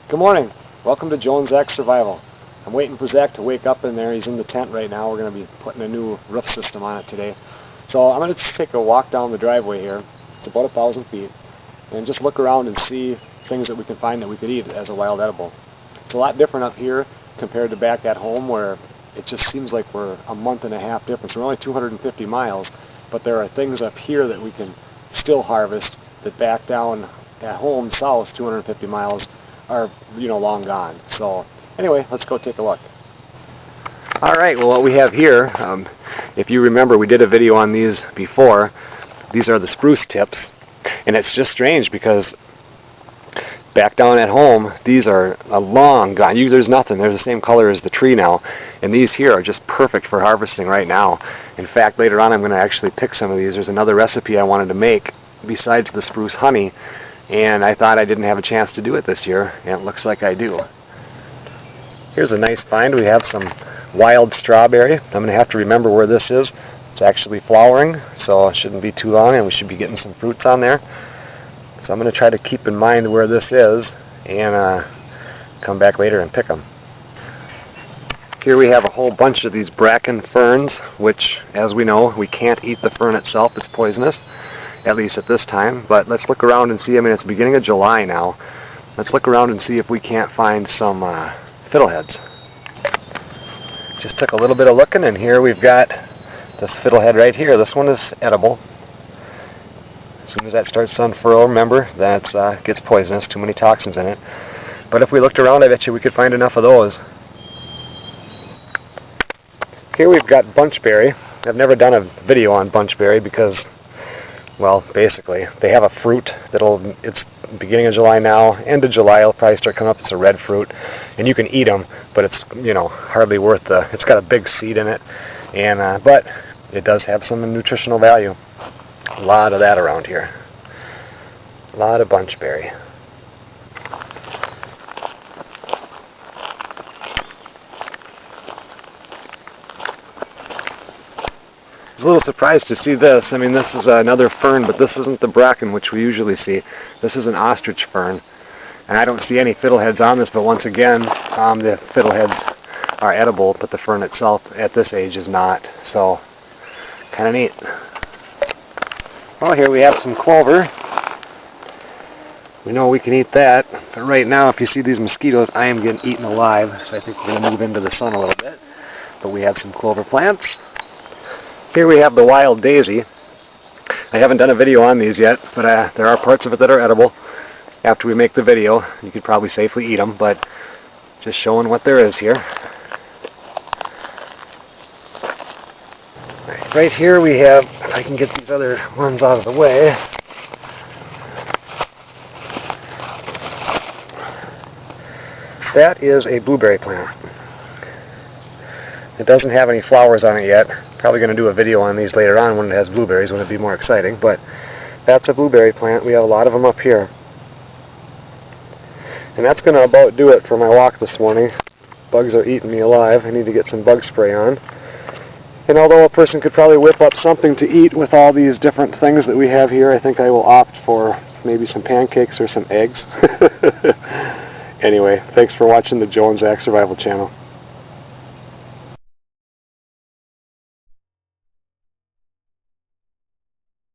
Good morning. Welcome to Joe and Zach's Survival. I'm waiting for Zach to wake up in there. He's in the tent right now. We're going to be putting a new roof system on it today. So I'm going to just take a walk down the driveway here. It's about 1,000 feet. And just look around and see things that we can find that we could eat as a wild edible. It's a lot different up here compared to back at home where it just seems like we're a month and a half difference. We're only 250 miles, but there are things up here that we can still harvest that back down at home south 250 miles are, long gone. So anyway, let's go take a look. All right, well, what we have here, if you remember, we did a video on these before. These are the spruce tips, and it's just strange because back down at home, these are long gone. There's nothing. They're the same color as the tree now, and these here are just perfect for harvesting right now. In fact, later on, I'm going to actually pick some of these. There's another recipe I wanted to make besides the spruce honey, and I thought I didn't have a chance to do it this year, and it looks like I do. Here's a nice find. We have some wild strawberry. I'm going to have to remember where this is. It's actually flowering, so it shouldn't be too long, and we should be getting some fruits on there. So I'm going to try to keep in mind where this is and come back later and pick them. Here we have a whole bunch of these Bracken ferns, which, as we know, we can't eat the fern itself. It's poisonous, at least at this time. But let's look around and see. I mean, it's the beginning of July now. Let's look around and see if we can't find some fiddleheads. Just took a little bit of looking, and here we've got this fiddlehead right here. This one is edible. As soon as that starts to unfurl, remember, that gets poisonous, too many toxins in it. But if we looked around, I bet you we could find enough of those. Here we've got Bunchberry. I've never done a video on Bunchberry because, well, basically, they have a fruit it's beginning of July now, end of July, it'll probably start coming up. It's a red fruit, and you can eat them, but it's, hardly worth it's got a big seed in it, and but it does have some nutritional value. A lot of that around here. A lot of bunchberry. I was a little surprised to see this. I mean, this is another fern, but this isn't the bracken, which we usually see. This is an ostrich fern. And I don't see any fiddleheads on this, but once again, the fiddleheads are edible, but the fern itself at this age is not. So, kind of neat. Well, here we have some clover. We know we can eat that, but right now, if you see these mosquitoes, I am getting eaten alive, so I think we're going to move into the sun a little bit. But we have some clover plants. Here we have the wild daisy. I haven't done a video on these yet, but there are parts of it that are edible. After we make the video, you could probably safely eat them, but just showing what there is here. Right here we have, if I can get these other ones out of the way, that is a blueberry plant. It doesn't have any flowers on it yet. Probably going to do a video on these later on when it has blueberries, when it'd be more exciting, but that's a blueberry plant. We have a lot of them up here. And that's going to about do it for my walk this morning. Bugs are eating me alive. I need to get some bug spray on. And although a person could probably whip up something to eat with all these different things that we have here, I think I will opt for maybe some pancakes or some eggs. Anyway, thanks for watching the Joe and Zach Survival channel.